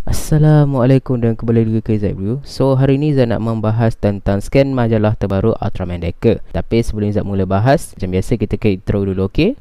Assalamualaikum dan kembali lagi ke Zat Review. So hari ni Zat nak membahas tentang scan majalah terbaru Ultraman Decker. Tapi sebelum Zat mula bahas, macam biasa kita ke intro dulu, okey?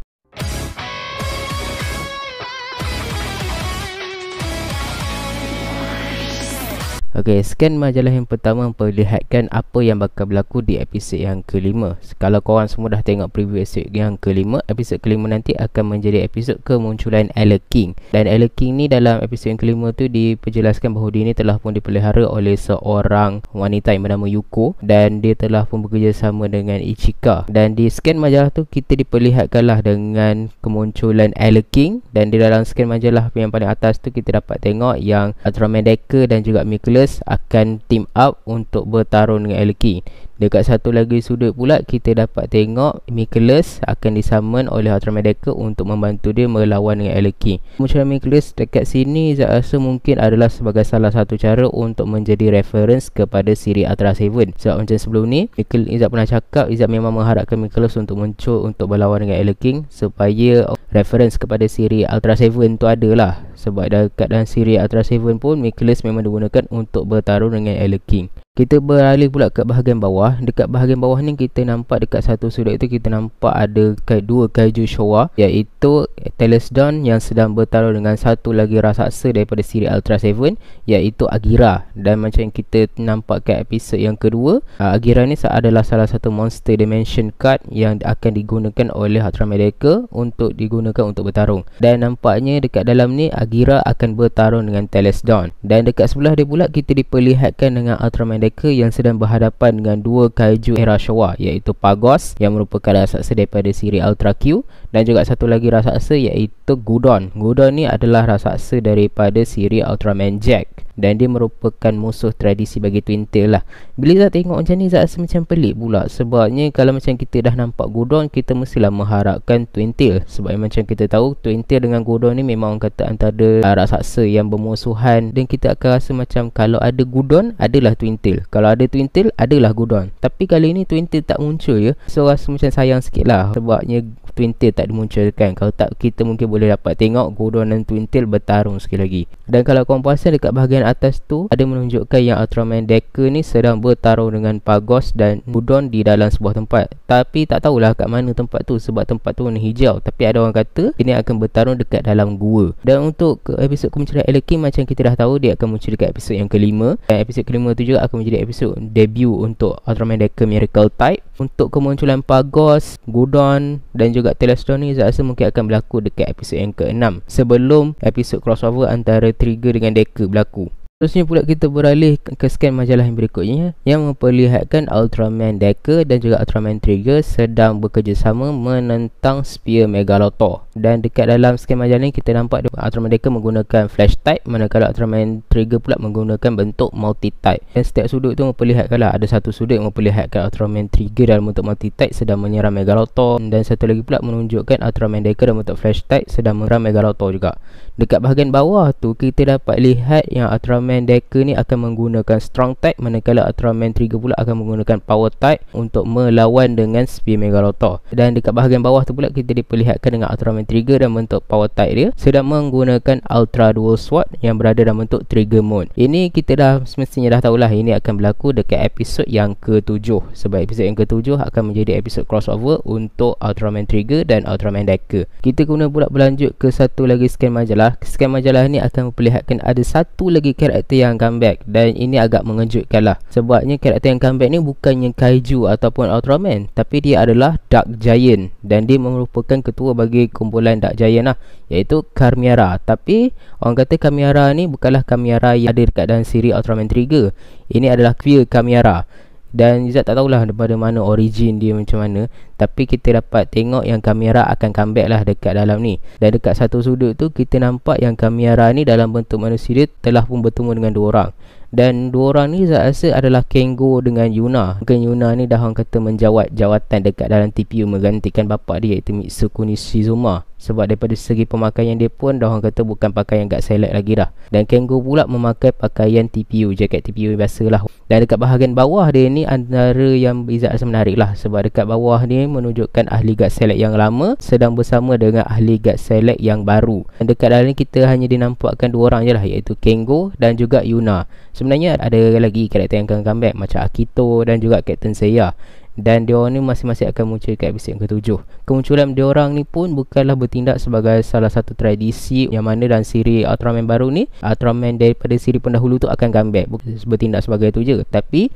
Okey, scan majalah yang pertama memperlihatkan apa yang bakal berlaku di episod yang kelima. Kalau korang semua dah tengok preview episod yang kelima, episod kelima nanti akan menjadi episod kemunculan Ella King. Dan Ella King ni dalam episod yang kelima tu diperjelaskan bahawa dia ni telah pun dipelihara oleh seorang wanita yang bernama Yuko, dan dia telah pun bekerjasama dengan Ichika. Dan di scan majalah tu kita diperlihatkanlah dengan kemunculan Ella King, dan di dalam scan majalah yang paling atas tu kita dapat tengok yang Ultraman Decker dan juga Michaelus akan team up untuk bertarung dengan Ella King. Dekat satu lagi sudut pula kita dapat tengok Michaelus akan disummon oleh Ultraman Decker untuk membantu dia melawan dengan Ella King. Munculan Michaelus dekat sini saya rasa mungkin adalah sebagai salah satu cara untuk menjadi reference kepada siri Ultra 7. Sebab macam sebelum ni Izzat pernah cakap Izzat memang mengharapkan Michaelus untuk muncul untuk berlawan dengan Ella King supaya reference kepada siri Ultra 7 tu adalah. Sebab dekat dalam siri Ultra 7 pun Michaelus memang digunakan untuk bertarung dengan Ella King. Kita beralih pula ke bahagian bawah. Dekat bahagian bawah ni kita nampak dekat satu sudut itu kita nampak ada dua kaiju Showa, iaitu Telesdon yang sedang bertarung dengan satu lagi raksasa daripada siri Ultra 7, iaitu Agira. Dan macam yang kita nampak kat episod yang kedua, Agira ni adalah salah satu monster dimension card yang akan digunakan oleh Ultraman Decker untuk digunakan untuk bertarung. Dan nampaknya dekat dalam ni Agira akan bertarung dengan Telesdon. Dan dekat sebelah dia pula kita diperlihatkan dengan Ultraman Decker yang sedang berhadapan dengan dua kaiju era Showa, iaitu Pagos yang merupakan raksasa daripada siri Ultra Q, dan juga satu lagi raksasa iaitu Gudon. Gudon ni adalah raksasa daripada siri Ultraman Jack, dan dia merupakan musuh tradisi bagi Twin Tail lah. Bila Zat tengok macam ni Zat rasa macam pelik pula. Sebabnya kalau macam kita dah nampak Gudon, kita mestilah mengharapkan Twin Tail. Sebab macam kita tahu Twin Tail dengan Gudon ni memang orang kata antara raksasa yang bermusuhan, dan kita akan rasa macam kalau ada Gudon adalah Twin Tail, kalau ada Twin Tail adalah Gudon. Tapi kali ni Twin Tail tak muncul ya. So rasa macam sayang sikit lah. Sebabnya Twin Tail tak dimunculkan. Kalau tak kita mungkin boleh dapat tengok Gudon dan Twin Tail bertarung sekali lagi. Dan kalau korang perasan dekat bahagian atas tu ada menunjukkan yang Ultraman Decker ni sedang bertarung dengan Pagos dan Gudon di dalam sebuah tempat. Tapi tak tahulah kat mana tempat tu, sebab tempat tu warna hijau. Tapi ada orang kata ini akan bertarung dekat dalam gua. Dan untuk episod kemunculan Ella King, macam kita dah tahu dia akan muncul dekat episod yang kelima. Dan episod kelima tu juga akan menjadi episod debut untuk Ultraman Decker Miracle Type. Untuk kemunculan Pagos, Gudon dan juga Telesdon ni saya rasa mungkin akan berlaku dekat episod yang ke-6, sebelum episod crossover antara Trigger dengan Decker berlaku. Terusnya pula kita beralih ke scan majalah yang berikutnya, yang memperlihatkan Ultraman Decker dan juga Ultraman Trigger sedang bekerjasama menentang Spear Megalotor. Dan dekat dalam scan majalah ni kita nampak Ultraman Decker menggunakan Flash Type, manakala Ultraman Trigger pula menggunakan bentuk Multi Type. Dan setiap sudut tu memperlihatkanlah, ada satu sudut yang memperlihatkan Ultraman Trigger dalam bentuk Multi Type sedang menyerang Megalotor, dan satu lagi pula menunjukkan Ultraman Decker dalam bentuk Flash Type sedang menyerang Megalotor juga. Dekat bahagian bawah tu kita dapat lihat yang Ultraman Decker ni akan menggunakan Strong Type, manakala Ultraman Trigger pula akan menggunakan Power Type untuk melawan dengan Spear Megalotor. Dan dekat bahagian bawah tu pula kita diperlihatkan dengan Ultraman Trigger dan bentuk Power Type dia sedang menggunakan Ultra Dual Sword yang berada dalam bentuk Trigger Mode. Ini kita dah semestinya dah tahulah ini akan berlaku dekat episod yang ke-7, sebab episod yang ke-7 akan menjadi episod crossover untuk Ultraman Trigger dan Ultraman Decker. Kita kemudian pula berlanjut ke satu lagi scan majalah. Scan majalah ni akan memperlihatkan ada satu lagi karakter yang comeback, dan ini agak mengejutkan lah. Sebabnya karakter yang comeback ni bukannya kaiju ataupun Ultraman, tapi dia adalah Dark Giant, dan dia merupakan ketua bagi kumpulan Dark Giant lah, iaitu Kamiara. Tapi orang kata Kamiara ni bukanlah Kamiara yang ada dekat dalam siri Ultraman Trigger. Ini adalah Queer Kamiara. Dan Izzat tak tahulah daripada mana origin dia macam mana, tapi kita dapat tengok yang Kamiara akan comeback lah dekat dalam ni. Dan dekat satu sudut tu kita nampak yang Kamiara ni dalam bentuk manusia dia telah pun bertemu dengan dua orang. Dan dua orang ni saya rasa adalah Kengo dengan Yuna. Mungkin Yuna ni dah orang kata menjawat jawatan dekat dalam TPU menggantikan bapa dia, iaitu Mitsukuni Shizuma. Sebab daripada segi pemakaian dia pun orang kata bukan pakaian guard select lagi dah. Dan Kanggo pula memakai pakaian TPU, jaket TPU biasa lah. Dan dekat bahagian bawah dia ni antara yang Izzat rasa menarik lah. Sebab dekat bawah ni menunjukkan ahli guard select yang lama sedang bersama dengan ahli guard select yang baru. Dan dekat dalam ni kita hanya dinampakkan dua orang je lah, iaitu Kanggo dan juga Yuna. Sebenarnya ada lagi karakter yang akan comeback macam Akito dan juga Captain Seiya. Dan diorang ni masing-masing akan muncul kat episod yang ke-7. Kemunculan diorang ni pun bukanlah bertindak sebagai salah satu tradisi yang mana dalam siri Ultraman baru ni, Ultraman daripada siri pendahulu tu akan comeback, bukan bertindak sebagai tu je. Tapi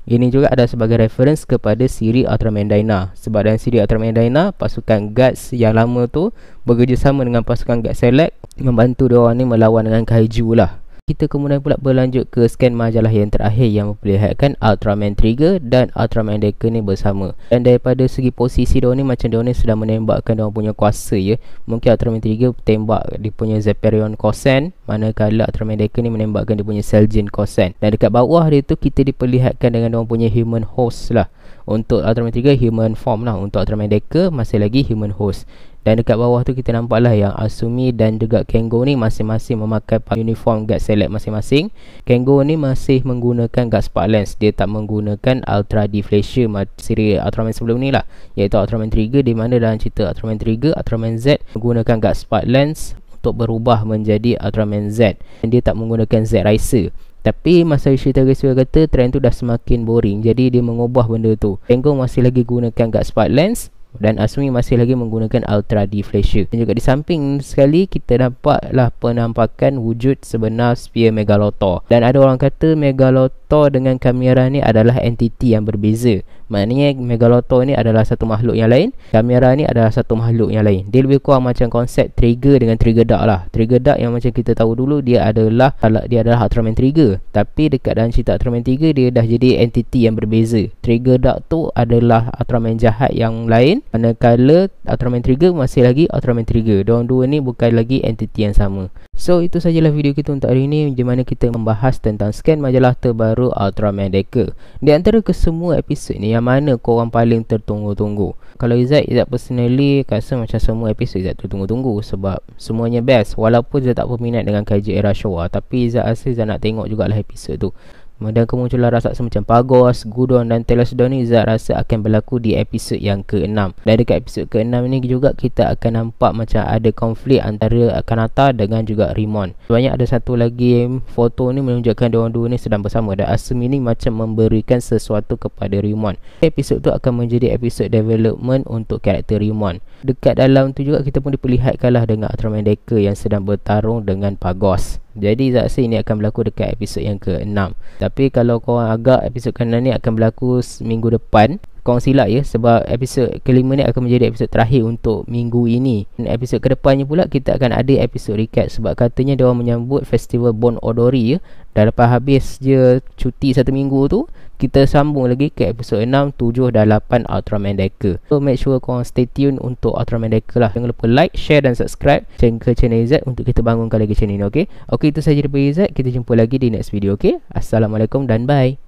ini juga ada sebagai reference kepada siri Ultraman Dyna. Sebab dalam siri Ultraman Dyna, pasukan Guards yang lama tu bekerjasama dengan pasukan Guards Select membantu diorang ni melawan dengan Kaiju lah. Kita kemudian pula berlanjut ke scan majalah yang terakhir yang memperlihatkan Ultraman Trigger dan Ultraman Decker ni bersama. Dan daripada segi posisi diorang ni, macam diorang ni sedang menembakkan diorang punya kuasa ya. Mungkin Ultraman Trigger tembak dia punya Zeperion Kosen, manakala Ultraman Decker ni menembakkan dia punya Seljin Kosen. Dan dekat bawah dia tu kita diperlihatkan dengan diorang punya human host lah. Untuk Ultraman Trigger human form lah, untuk Ultraman Decker masih lagi human host. Dan dekat bawah tu kita nampaklah yang Asumi dan juga Kanggo ni masing-masing memakai uniform guard select masing-masing. Kanggo ni masih menggunakan guard spark lens. Dia tak menggunakan Ultra Deflatia siri Ultraman sebelum ni lah, iaitu Ultraman Trigger, di mana dalam cerita Ultraman Trigger, Ultraman Z menggunakan guard spark lens untuk berubah menjadi Ultraman Z. Dan dia tak menggunakan Z Riser. Tapi masa Yoshiteru Suga kata trend tu dah semakin boring, jadi dia mengubah benda tu. Kanggo masih lagi gunakan guard spark lens dan Asumi masih lagi menggunakan Ultra Deflatia. Dan juga di samping sekali kita nampaklah penampakan wujud sebenar Spear Megalotor. Dan ada orang kata Megalotor dengan Kamera ni adalah entiti yang berbeza. Maknanya Megalotor ni adalah satu makhluk yang lain, Kamera ni adalah satu makhluk yang lain. Dia lebih kurang macam konsep Trigger dengan Trigger Dark lah. Trigger Dark yang macam kita tahu dulu dia adalah Ultraman Trigger, tapi dekat dalam cerita Ultraman 3 dia dah jadi entiti yang berbeza. Trigger Dark tu adalah Ultraman jahat yang lain, manakala Ultraman Trigger masih lagi Ultraman Trigger. Diorang dua ni bukan lagi entiti yang sama. So itu sajalah video kita untuk hari ini, di mana kita membahas tentang scan majalah terbaru Ultraman Decker. Di antara kesemua episod ni, yang mana korang paling tertunggu-tunggu? Kalau Izzat personally rasa macam semua episod Izzat tertunggu-tunggu, sebab semuanya best. Walaupun Izzat tak berminat dengan Kaiju Era Showa, tapi Izzat rasa Izzat nak tengok jugalah episod tu. Dan kemunculan raksasa macam Pagos, Gudon dan Telesdon ni Izzat rasa akan berlaku di episod yang ke-6. Dan dekat episod ke-6 ni juga kita akan nampak macam ada konflik antara Kanata dengan juga Rimon. Sebenarnya ada satu lagi foto ni menunjukkan diorang dua ni sedang bersama, dan Asumi ni macam memberikan sesuatu kepada Rimon. Episod tu akan menjadi episod development untuk karakter Rimon. Dekat dalam tu juga kita pun diperlihatkanlah dengan Ultraman Decker yang sedang bertarung dengan Pagos. Jadi Izzat rasa ini akan berlaku dekat episod yang ke-6. Tapi kalau korang agak episod ke-6 ni akan berlaku minggu depan, korang silap ya, sebab episod ke-5 ni akan menjadi episod terakhir untuk minggu ini. Dan episod ke-depannya pula kita akan ada episod recap, sebab katanya diorang menyambut festival Bon Odori ya. Dah lepas habis je cuti 1 minggu tu, kita sambung lagi ke episod 6, 7 dan 8 Ultraman Decker. So make sure korang stay tune untuk Ultraman Decker lah. Jangan lupa like, share dan subscribe ke channel Izzat untuk kita bangunkan lagi channel ni, okay? Okay, itu sahaja daripada Izzat. Kita jumpa lagi di next video, okay? Assalamualaikum dan bye.